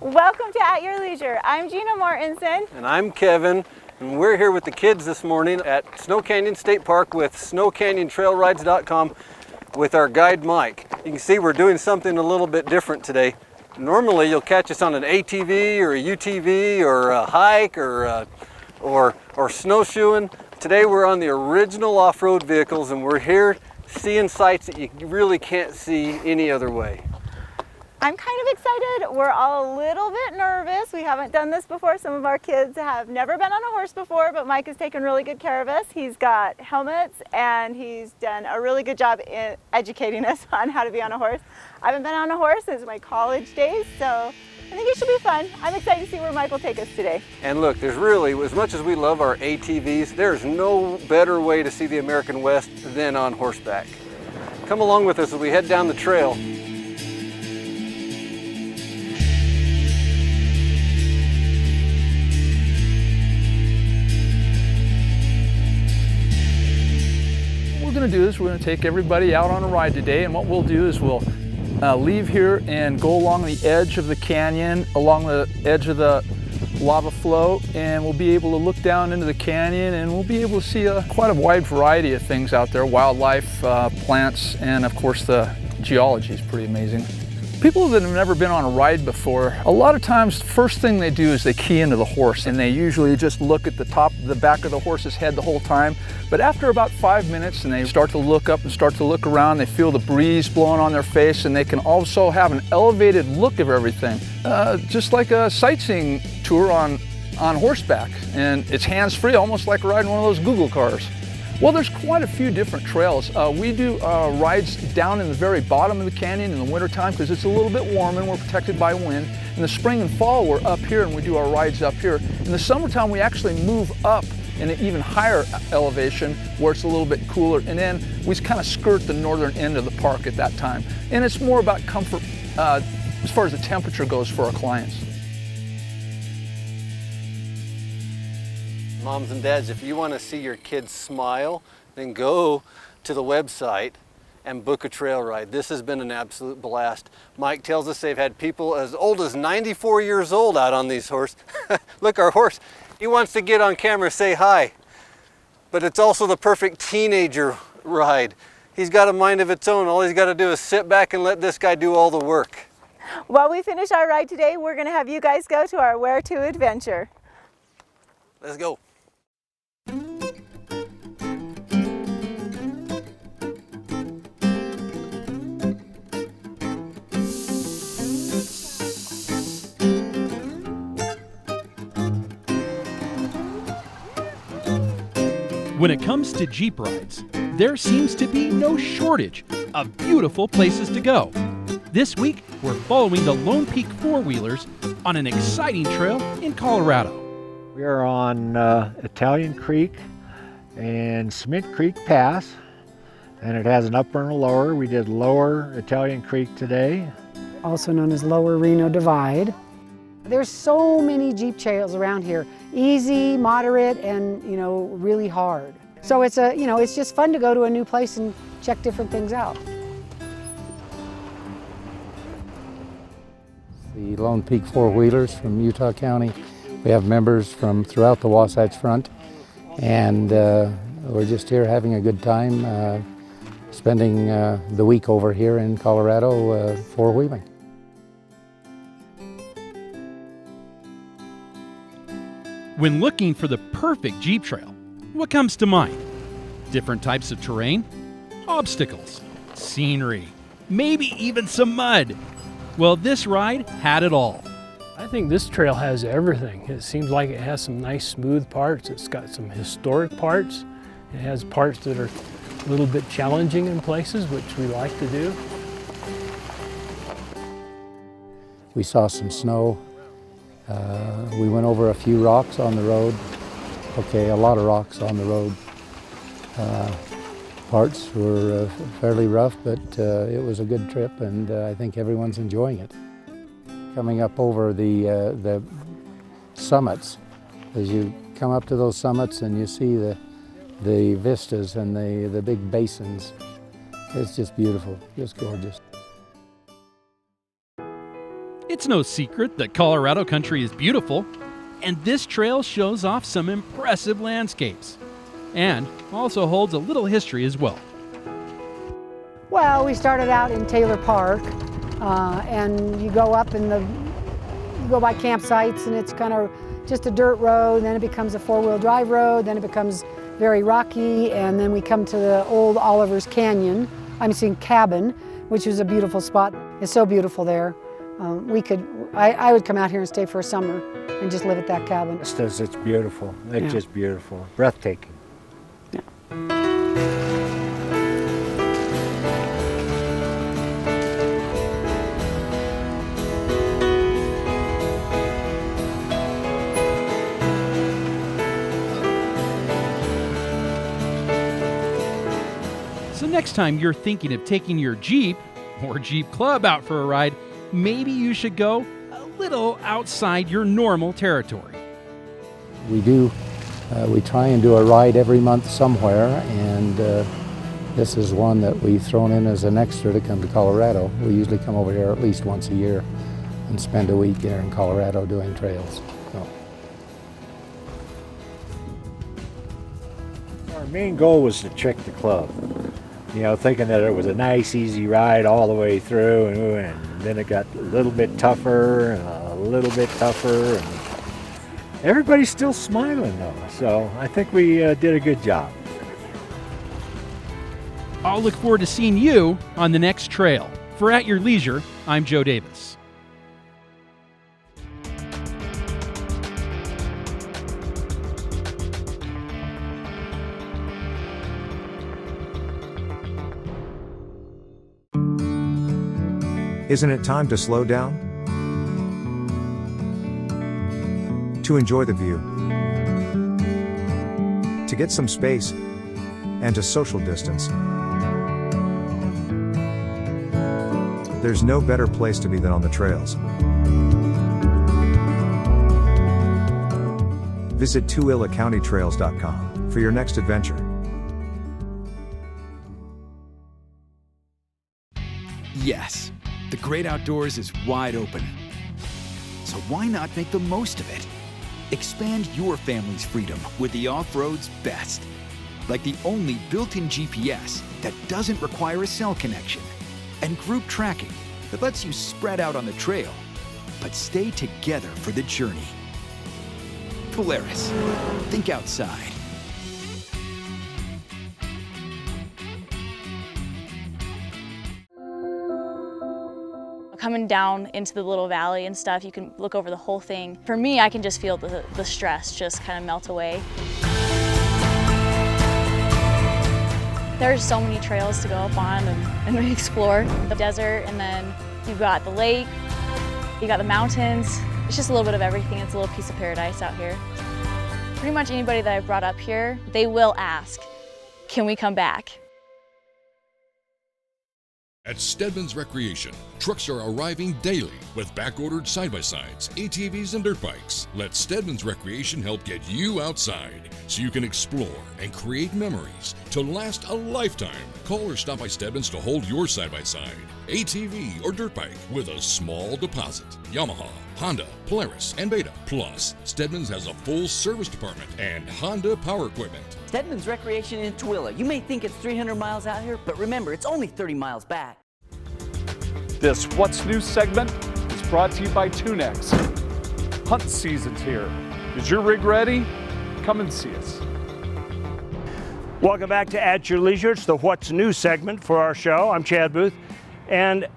Welcome to At Your Leisure. I'm Gina Mortensen. And I'm Kevin, and we're here with the kids this morning at Snow Canyon State Park with SnowCanyonTrailRides.com with our guide Mike. You can see we're doing something a little bit different today. Normally you'll catch us on an ATV or a UTV or a hike or snowshoeing. Today we're on the original off-road vehicles and we're here seeing sights that you really can't see any other way. I'm kind of excited. We're all a little bit nervous. We haven't done this before. Some of our kids have never been on a horse before, but Mike has taken really good care of us. He's got helmets and he's done a really good job in educating us on how to be on a horse. I haven't been on a horse since my college days, so I think it should be fun. I'm excited to see where Mike will take us today. And look, there's really, as much as we love our ATVs, there's no better way to see the American West than on horseback. Come along with us as we head down the trail. What we're going to do is we're going to take everybody out on a ride today, and what we'll do is we'll leave here and go along the edge of the canyon, along the edge of the lava flow, and we'll be able to look down into the canyon and we'll be able to see quite a wide variety of things out there, wildlife, plants, and of course the geology is pretty amazing. People that have never been on a ride before, a lot of times the first thing they do is they key into the horse, and they usually just look at the back of the horse's head the whole time. But after about 5 minutes and they start to look up and start to look around, they feel the breeze blowing on their face, and they can also have an elevated look of everything. Just like a sightseeing tour on horseback, and it's hands-free, almost like riding one of those Google cars. Well, there's quite a few different trails. We do rides down in the very bottom of the canyon in the wintertime because it's a little bit warm and we're protected by wind. In the spring and fall, we're up here and we do our rides up here. In the summertime, we actually move up in an even higher elevation where it's a little bit cooler, and then we kind of skirt the northern end of the park at that time. And it's more about comfort as far as the temperature goes for our clients. Moms and dads, if you want to see your kids smile, then go to the website and book a trail ride. This has been an absolute blast. Mike tells us they've had people as old as 94 years old out on these horses. Look, our horse, he wants to get on camera, say hi. But it's also the perfect teenager ride. He's got a mind of its own. All he's got to do is sit back and let this guy do all the work. While we finish our ride today, we're going to have you guys go to our Where To adventure. Let's go. When it comes to Jeep rides, there seems to be no shortage of beautiful places to go. This week, we're following the Lone Peak four-wheelers on an exciting trail in Colorado. We are on Italian Creek and Cement Creek Pass, and it has an upper and a lower. We did lower Italian Creek today. Also known as Lower Reno Divide. There's so many Jeep trails around here, easy, moderate, and really hard. So it's it's just fun to go to a new place and check different things out. The Lone Peak four-wheelers from Utah County. We have members from throughout the Wasatch Front, and we're just here having a good time, spending the week over here in Colorado four-wheeling. When looking for the perfect Jeep trail, what comes to mind? Different types of terrain, obstacles, scenery, maybe even some mud. Well, this ride had it all. I think this trail has everything. It seems like it has some nice smooth parts. It's got some historic parts. It has parts that are a little bit challenging in places, which we like to do. We saw some snow. We went over a few rocks on the road. Okay, a lot of rocks on the road. Parts were fairly rough, but it was a good trip, and I think everyone's enjoying it. Coming up over the summits, as you come up to those summits and you see the vistas and the big basins, it's just beautiful, just gorgeous. It's no secret that Colorado country is beautiful, and this trail shows off some impressive landscapes, and also holds a little history as well. Well, we started out in Taylor Park, and you go up and you go by campsites, and it's kind of just a dirt road, then it becomes a four-wheel drive road, then it becomes very rocky, and then we come to the old Oliver's Canyon, cabin, which was a beautiful spot. It's so beautiful there. I would come out here and stay for a summer and just live at that cabin. It's beautiful. It's just beautiful. Breathtaking. Yeah. So next time you're thinking of taking your Jeep or Jeep Club out for a ride, maybe you should go a little outside your normal territory. We try and do a ride every month somewhere, and this is one that we've thrown in as an extra to come to Colorado. We usually come over here at least once a year and spend a week here in Colorado doing trails. So. Our main goal was to trick the club. Thinking that it was a nice, easy ride all the way through, and then it got a little bit tougher and a little bit tougher, and everybody's still smiling though, so I think we did a good job. I'll look forward to seeing you on the next trail. For At Your Leisure, I'm Joe Davis. Isn't it time to slow down? To enjoy the view, to get some space, and to social distance. There's no better place to be than on the trails. Visit TooeleCountyTrails.com for your next adventure. Yes, the great outdoors is wide open. So why not make the most of it? Expand your family's freedom with the off-road's best. Like the only built-in GPS that doesn't require a cell connection. And group tracking that lets you spread out on the trail, but stay together for the journey. Polaris. Think outside. Coming down into the little valley and stuff, you can look over the whole thing. For me, I can just feel the stress just kind of melt away. There's so many trails to go up on and explore. The desert, and then you've got the lake, you got the mountains. It's just a little bit of everything. It's a little piece of paradise out here. Pretty much anybody that I've brought up here, they will ask, can we come back? At Steadman's Recreation, trucks are arriving daily with back-ordered side-by-sides, ATVs, and dirt bikes. Let Steadman's Recreation help get you outside so you can explore and create memories to last a lifetime. Call or stop by Steadman's to hold your side-by-side, ATV, or dirt bike with a small deposit. Yamaha, Honda, Polaris, and Beta. Plus, Steadman's has a full service department and Honda power equipment. Steadman's Recreation in Tooele. You may think it's 300 miles out here, but remember, it's only 30 miles back. This What's New segment is brought to you by Tunex. Hunt season's here. Is your rig ready? Come and see us. Welcome back to At Your Leisure. It's the What's New segment for our show. I'm Chad Booth. And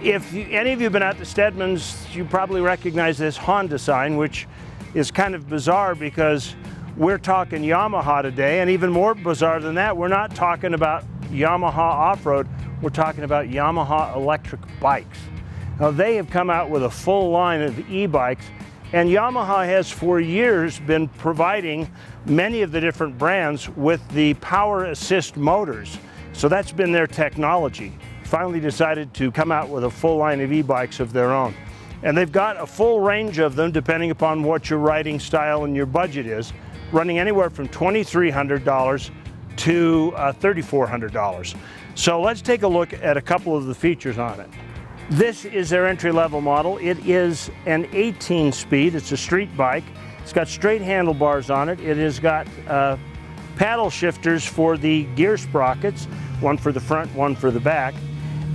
if any of you have been out to Steadman's, you probably recognize this Honda sign, which is kind of bizarre because we're talking Yamaha today, and even more bizarre than that, we're not talking about Yamaha off-road, we're talking about Yamaha electric bikes. Now, they have come out with a full line of e-bikes, and Yamaha has for years been providing many of the different brands with the power assist motors. So that's been their technology. Finally decided to come out with a full line of e-bikes of their own. And they've got a full range of them depending upon what your riding style and your budget is, running anywhere from $2,300 to $3,400. So let's take a look at a couple of the features on it. This is their entry-level model. It is an 18-speed. It's a street bike. It's got straight handlebars on it. It has got paddle shifters for the gear sprockets, one for the front, one for the back.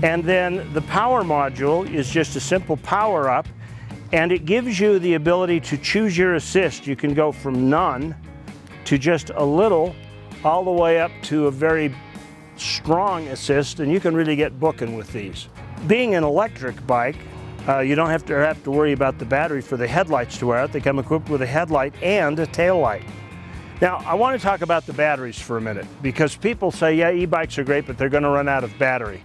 And then the power module is just a simple power up, and it gives you the ability to choose your assist. You can go from none to just a little, all the way up to a very strong assist, and you can really get booking with these. Being an electric bike, you don't have to worry about the battery for the headlights to wear out. They come equipped with a headlight and a tail light. Now, I want to talk about the batteries for a minute, because people say, yeah, e-bikes are great, but they're going to run out of battery.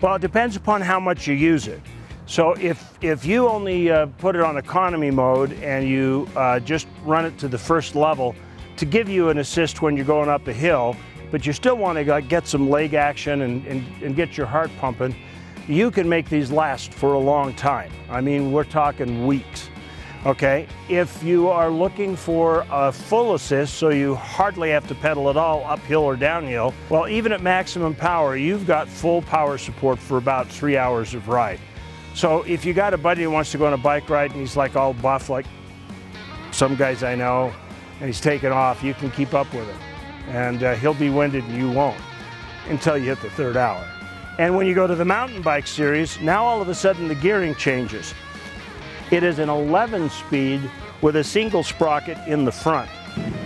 Well, it depends upon how much you use it. So if you only put it on economy mode and you just run it to the first level to give you an assist when you're going up a hill, but you still want to get some leg action and get your heart pumping, you can make these last for a long time. I mean, we're talking weeks. Okay, if you are looking for a full assist, so you hardly have to pedal at all uphill or downhill, well, even at maximum power, you've got full power support for about 3 hours of ride. So if you got a buddy who wants to go on a bike ride and he's like all buff like some guys I know, and he's taking off, you can keep up with him. And he'll be winded and you won't until you hit the third hour. And when you go to the mountain bike series, now all of a sudden the gearing changes. It is an 11-speed with a single sprocket in the front.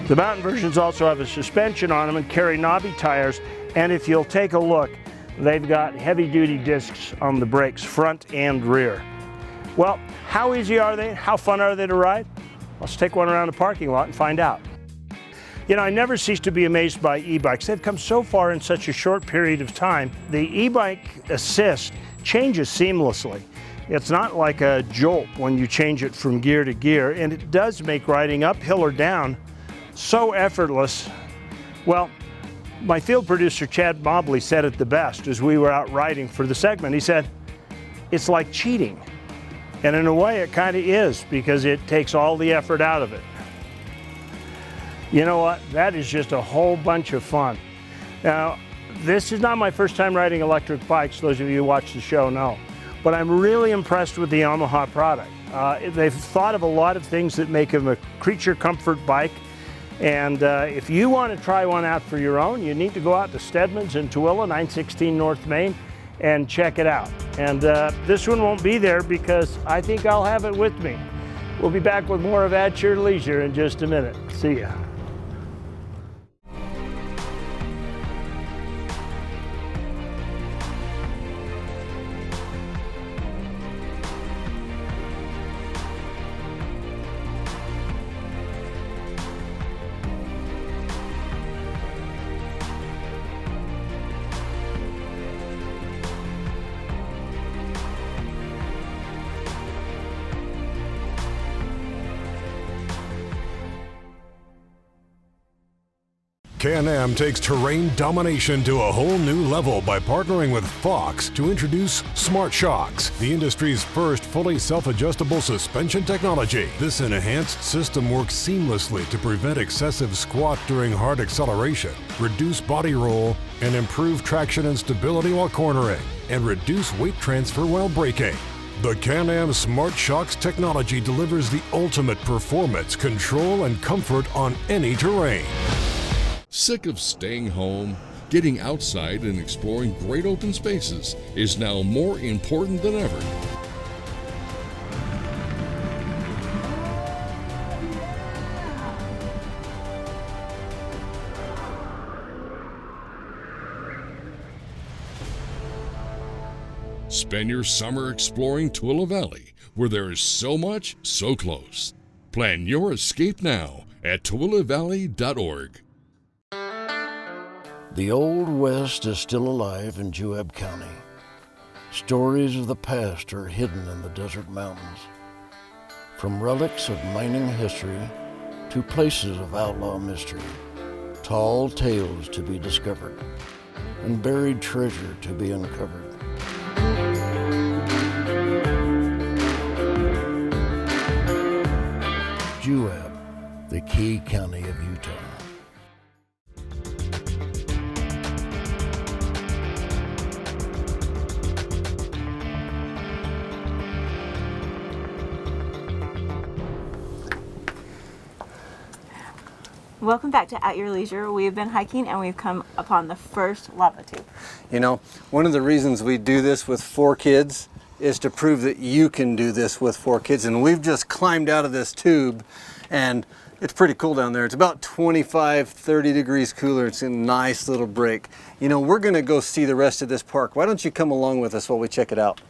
The mountain versions also have a suspension on them and carry knobby tires, and if you'll take a look, they've got heavy-duty discs on the brakes, front and rear. Well, how easy are they? How fun are they to ride? Let's take one around the parking lot and find out. You know, I never cease to be amazed by e-bikes. They've come so far in such a short period of time. The e-bike assist changes seamlessly. It's not like a jolt when you change it from gear to gear, and it does make riding uphill or down so effortless. Well, my field producer, Chad Mobley, said it the best as we were out riding for the segment. He said, it's like cheating. And in a way, it kind of is, because it takes all the effort out of it. You know what? That is just a whole bunch of fun. Now, this is not my first time riding electric bikes. Those of you who watch the show know. But I'm really impressed with the Yamaha product. They've thought of a lot of things that make them a creature comfort bike. And if you want to try one out for your own, you need to go out to Steadman's in Tooele, 916 North Main, and check it out. And this one won't be there because I think I'll have it with me. We'll be back with more of At Your Leisure in just a minute. See ya. Can-Am takes terrain domination to a whole new level by partnering with Fox to introduce Smart Shocks, the industry's first fully self-adjustable suspension technology. This enhanced system works seamlessly to prevent excessive squat during hard acceleration, reduce body roll, and improve traction and stability while cornering, and reduce weight transfer while braking. The Can-Am Smart Shocks technology delivers the ultimate performance, control, and comfort on any terrain. Sick of staying home? Getting outside and exploring great open spaces is now more important than ever. Spend your summer exploring Tooele Valley, where there is so much so close. Plan your escape now at TooeleValley.org. The Old West is still alive in Tooele County. Stories of the past are hidden in the desert mountains. From relics of mining history to places of outlaw mystery, tall tales to be discovered, and buried treasure to be uncovered. Tooele, the key county of Utah. Welcome back to At Your Leisure. We've been hiking and we've come upon the first lava tube. You know, one of the reasons we do this with 4 kids is to prove that you can do this with 4 kids. And we've just climbed out of this tube and it's pretty cool down there. It's about 25, 30 degrees cooler. It's a nice little break. You know, we're gonna go see the rest of this park. Why don't you come along with us while we check it out?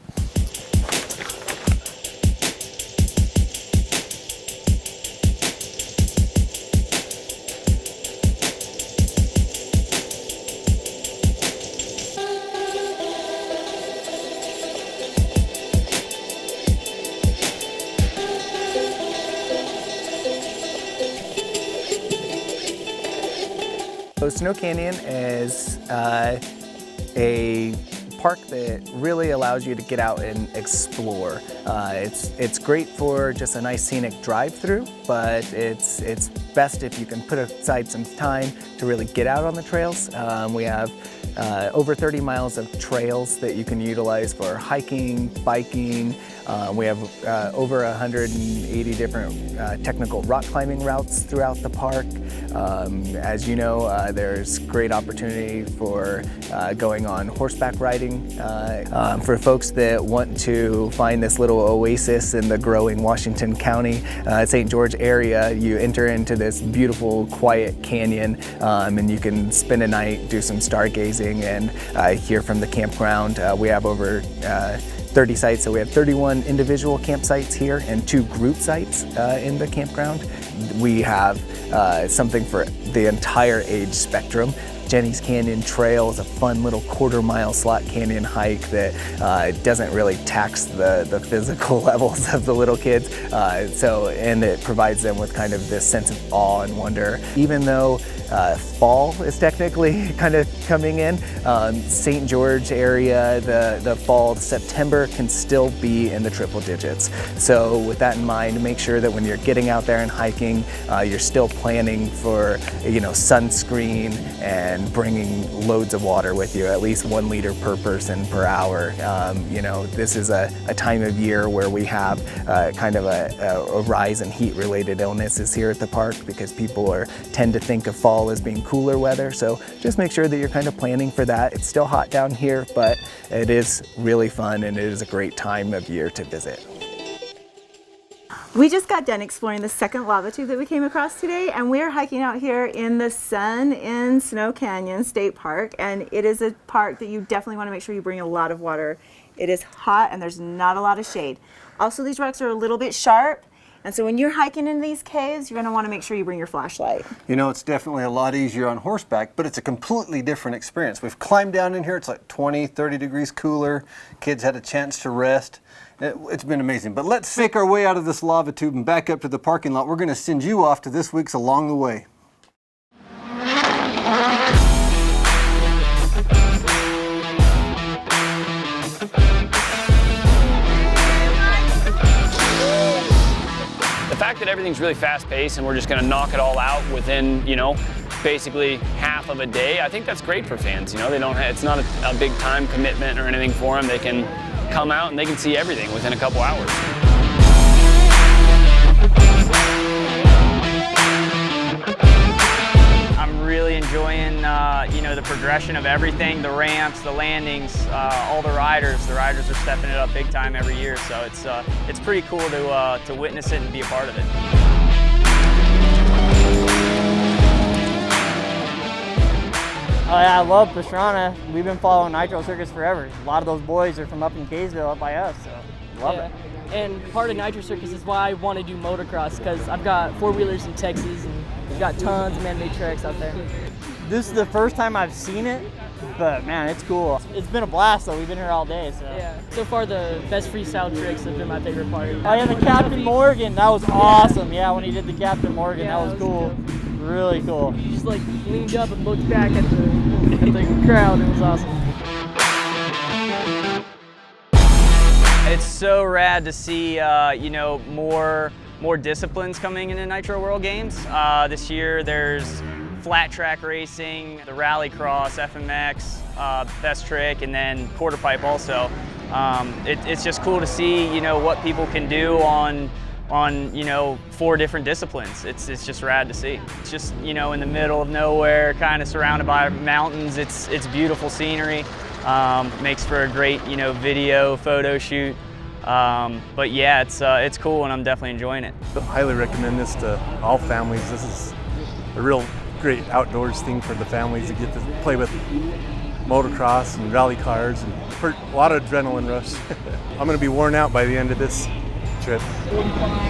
So Snow Canyon is a park that really allows you to get out and explore. It's great for just a nice scenic drive-through, but it's best if you can put aside some time to really get out on the trails. We have over 30 miles of trails that you can utilize for hiking, biking. We have over 180 different technical rock climbing routes throughout the park. As you know, there's great opportunity for going on horseback riding. For folks that want to find this little oasis in the growing Washington County, St. George area, you enter into this beautiful, quiet canyon, and you can spend a night, do some stargazing, and hear from the campground. We have over 30 sites, so we have 31 individual campsites here and 2 group sites in the campground. We have something for the entire age spectrum. Jenny's Canyon Trail is a fun little quarter-mile slot canyon hike that doesn't really tax the physical levels of the little kids. And it provides them with kind of this sense of awe and wonder. Even though fall is technically kind of coming in, St. George area, the fall, September can still be in the triple digits. So with that in mind, make sure that when you're getting out there and hiking, you're still planning for, you know, sunscreen and bringing loads of water with you, at least 1 liter per person per hour. You know, this is a time of year where we have kind of a rise in heat-related illnesses here at the park because people tend to think of fall as being cooler weather. So just make sure that you're kind of planning for that. It's still hot down here, but it is really fun and it is a great time of year to visit. We just got done exploring the second lava tube that we came across today, and we're hiking out here in the sun in Snow Canyon State Park, and it is a park that you definitely want to make sure you bring a lot of water. It is hot and there's not a lot of shade. Also, these rocks are a little bit sharp, and so when you're hiking in these caves, you're going to want to make sure you bring your flashlight. You know, it's definitely a lot easier on horseback, but it's a completely different experience. We've climbed down in here, it's like 20, 30 degrees cooler. Kids had a chance to rest. It's been amazing. But let's make our way out of this lava tube and back up to the parking lot. We're going to send you off to this week's Along the Way. The fact that everything's really fast-paced and we're just going to knock it all out within, you know, basically half of a day, I think that's great for fans. You know, they don't have, it's not a big time commitment or anything for them. They can come out and they can see everything within a couple hours. I'm really enjoying, you know, the progression of everything, the ramps, the landings, all the riders. The riders are stepping it up big time every year, so it's pretty cool to witness it and be a part of it. I love Pastrana. We've been following Nitro Circus forever. A lot of those boys are from up in Kaysville, up by us, so love it. And part of Nitro Circus is why I want to do motocross, because I've got 4-wheelers in Texas and we've got tons of man-made tracks out there. This is the first time I've seen it, but man, it's cool. It's been a blast though. We've been here all day, so. Yeah. So far, the best freestyle tricks have been my favorite part. Oh yeah, the Captain Morgan, that was awesome. Yeah, when he did the Captain Morgan, that was cool. Really cool. He just like leaned up and looked back at the crowd. It was awesome. It's so rad to see, you know, more disciplines coming into Nitro World Games. This year there's flat track racing, the rallycross, FMX, best trick, and then quarter pipe also. It's just cool to see, you know, what people can do on on, you know, 4 different disciplines. It's just rad to see. It's just, you know, in the middle of nowhere, kind of surrounded by mountains. It's beautiful scenery. Makes for a great, you know, video, photo shoot. But yeah, it's cool and I'm definitely enjoying it. I highly recommend this to all families. This is a real great outdoors thing for the families to get to play with motocross and rally cars and for a lot of adrenaline rush. I'm going to be worn out by the end of this trip.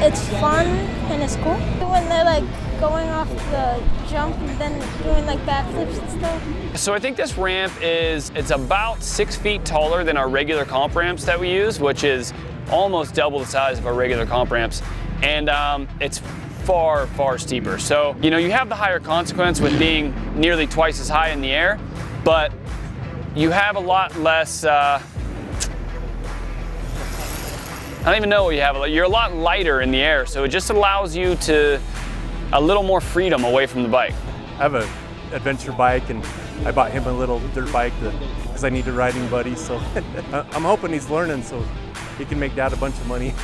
It's fun and it's cool. When they're like going off the jump and then doing like backflips and stuff. So I think this ramp it's about 6 feet taller than our regular comp ramps that we use, which is almost double the size of our regular comp ramps. And it's far, far steeper. So, you know, you have the higher consequence with being nearly twice as high in the air, but you have a lot less, I don't even know what you have. You're a lot lighter in the air, so it just allows you to a little more freedom away from the bike. I have an adventure bike and I bought him a little dirt bike because I need a riding buddy. So I'm hoping he's learning so he can make Dad a bunch of money.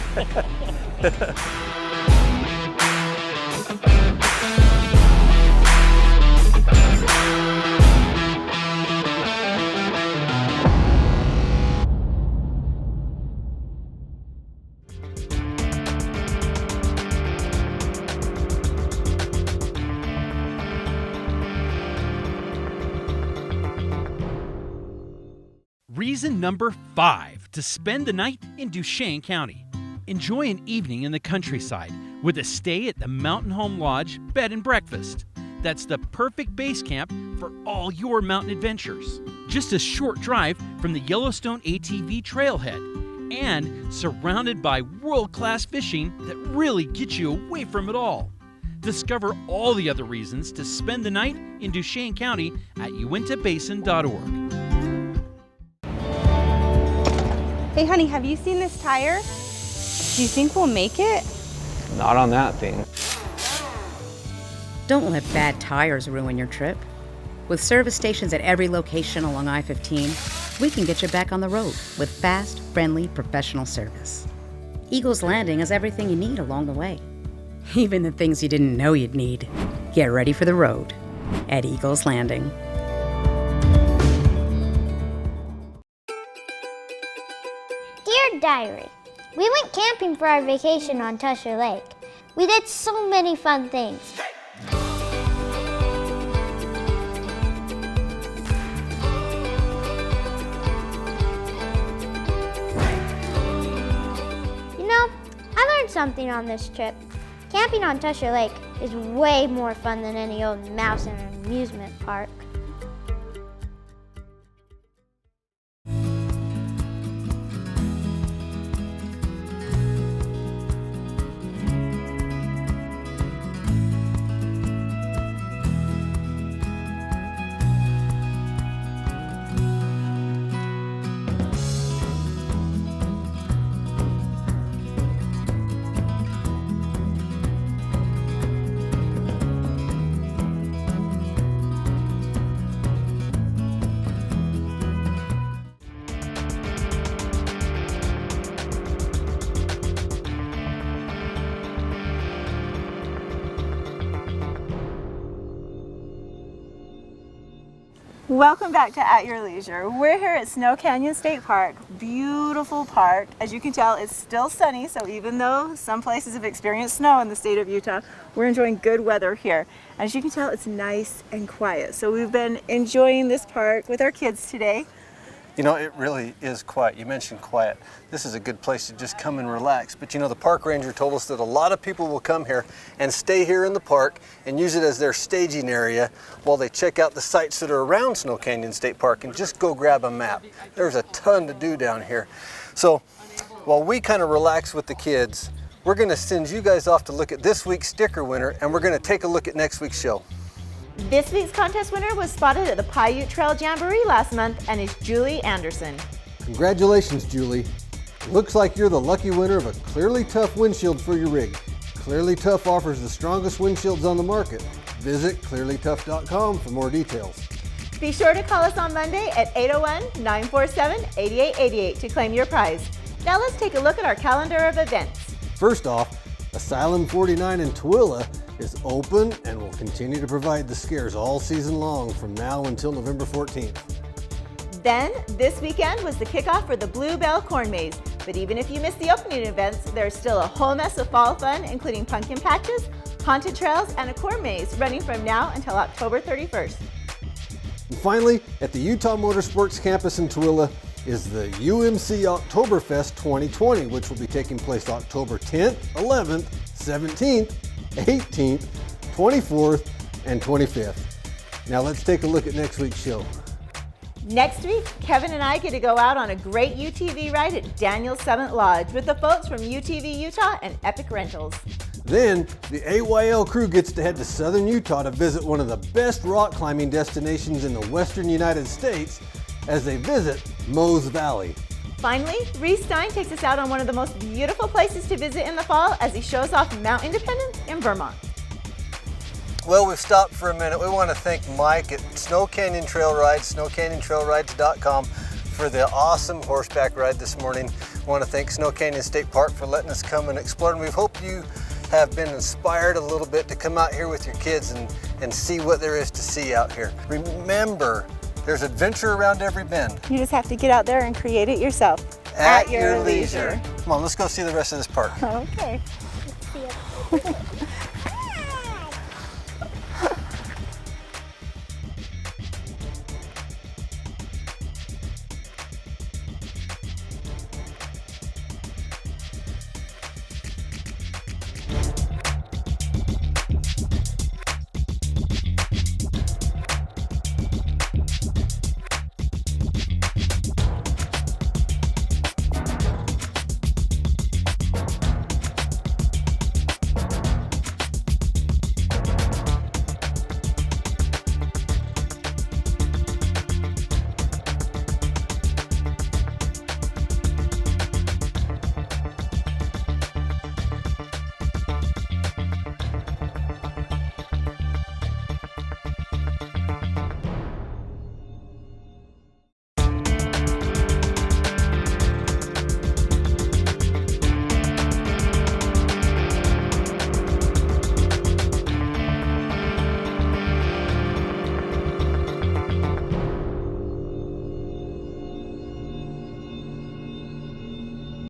Reason number 5 to spend the night in Duchesne County. Enjoy an evening in the countryside with a stay at the Mountain Home Lodge Bed and Breakfast. That's the perfect base camp for all your mountain adventures. Just a short drive from the Yellowstone ATV trailhead and surrounded by world-class fishing that really gets you away from it all. Discover all the other reasons to spend the night in Duchesne County at uintabasin.org. Hey honey, have you seen this tire? Do you think we'll make it? Not on that thing. Don't let bad tires ruin your trip. With service stations at every location along I-15, we can get you back on the road with fast, friendly, professional service. Eagles Landing has everything you need along the way. Even the things you didn't know you'd need. Get ready for the road at Eagles Landing. Dear Diary, we went camping for our vacation on Tooele Lake. We did so many fun things. You know, I learned something on this trip. Camping on Tooele Lake is way more fun than any old mouse in an amusement park. Welcome back to At Your Leisure. We're here at Snow Canyon State Park. Beautiful park. As you can tell, it's still sunny, so even though some places have experienced snow in the state of Utah, we're enjoying good weather here. As you can tell, it's nice and quiet. So we've been enjoying this park with our kids today. You know, it really is quiet. You mentioned quiet. This is a good place to just come and relax. But you know, the park ranger told us that a lot of people will come here and stay here in the park and use it as their staging area while they check out the sites that are around Snow Canyon State Park and just go grab a map. There's a ton to do down here. So while we kind of relax with the kids, we're gonna send you guys off to look at this week's sticker winner, and we're gonna take a look at next week's show. This week's contest winner was spotted at the Paiute Trail Jamboree last month and is Julie Anderson. Congratulations, Julie. Looks like you're the lucky winner of a Clearly Tough windshield for your rig. Clearly Tough offers the strongest windshields on the market. Visit clearlytough.com for more details. Be sure to call us on Monday at 801-947-8888 to claim your prize. Now let's take a look at our calendar of events. First off, Asylum 49 in Tooele is open and will continue to provide the scares all season long from now until November 14th. Then, this weekend was the kickoff for the Bluebell Corn Maze. But even if you missed the opening events, there's still a whole mess of fall fun, including pumpkin patches, haunted trails, and a corn maze running from now until October 31st. And finally, at the Utah Motorsports campus in Tooele is the UMC Oktoberfest 2020, which will be taking place October 10th, 11th, 17th, 18th, 24th, and 25th. Now let's take a look at next week's show. Next week, Kevin and I get to go out on a great UTV ride at Daniel's Summit Lodge with the folks from UTV Utah and Epic Rentals. Then, the AYL crew gets to head to southern Utah to visit one of the best rock climbing destinations in the western United States as they visit Mose Valley. Finally, Reese Stein takes us out on one of the most beautiful places to visit in the fall as he shows off Mount Independence in Vermont. Well, we've stopped for a minute. We want to thank Mike at Snow Canyon Trail Rides, snowcanyontrailrides.com, for the awesome horseback ride this morning. I want to thank Snow Canyon State Park for letting us come and explore. And we hope you have been inspired a little bit to come out here with your kids and see what there is to see out here. Remember, there's adventure around every bend. You just have to get out there and create it yourself. At your leisure. Come on, let's go see the rest of this park. Okay. See ya.